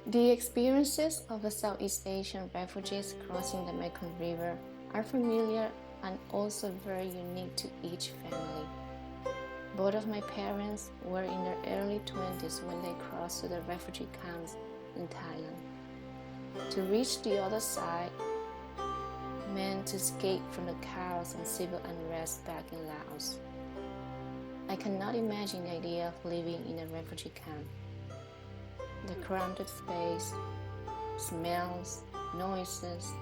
The experiences of the Southeast Asian refugees crossing the Mekong River are familiar and also very unique to each family. Both of my parents were in their early 20s when they crossed to the refugee camps in Thailand. To reach the other side meant to escape from the chaos and civil unrest back in Laos. I cannot imagine the idea of living in a refugee camp. The cramped space, smells, noises,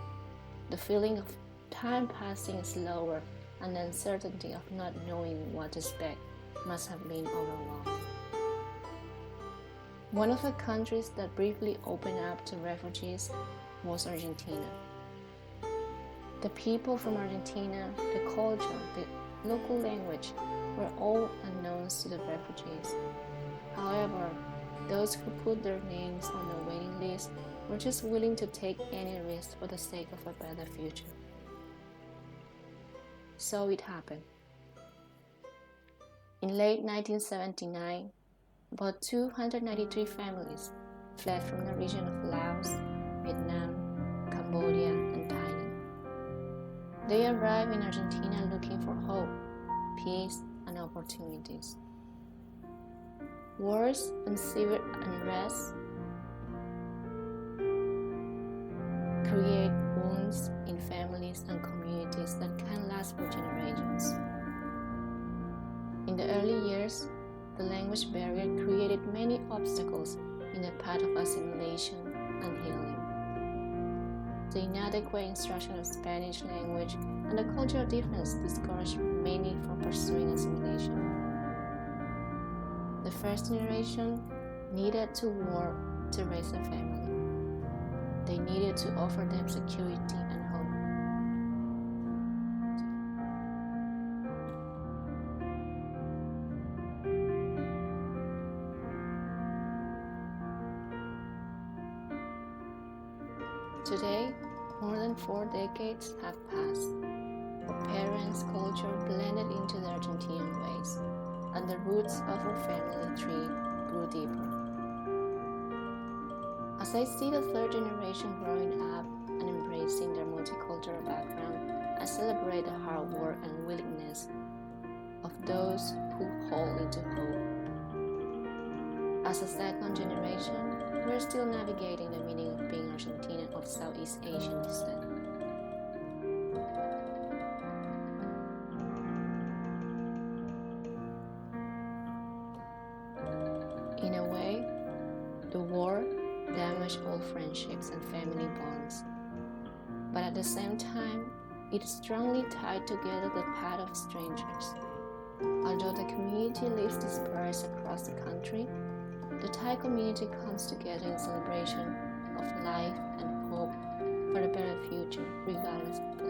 the feeling of time passing slower, and the uncertainty of not knowing what to expect must have been overwhelming. One of the countries that briefly opened up to refugees was Argentina. The people from Argentina, the culture, the local language were all unknowns to the refugees. However, those who put their names on the waiting list were just willing to take any risk for the sake of a better future. So it happened. In late 1979, about 293 families fled from the region of Laos, Vietnam, Cambodia, and Thailand. They arrived in Argentina looking for hope, peace, and opportunities. Wars and civil unrest create wounds in families and communities that can last for generations. In the early years, the language barrier created many obstacles in the path of assimilation and healing. The inadequate instruction of Spanish language and the cultural difference discouraged many from pursuing assimilation. The first generation needed to work to raise a family. They needed to offer them security and hope. Today, more than 4 decades have passed. Our parents' culture blended into the Argentinian ways, and the roots of our family tree grew deeper. As I see the third generation growing up and embracing their multicultural background, I celebrate the hard work and willingness of those who hold into hope. As a second generation, we're still navigating the meaning of being Argentinian of Southeast Asian descent. In a way, the war damaged all friendships and family bonds, but at the same time, it strongly tied together the path of strangers. Although the community lives dispersed across the country, the Thai community comes together in celebration of life and hope for a better future, regardless of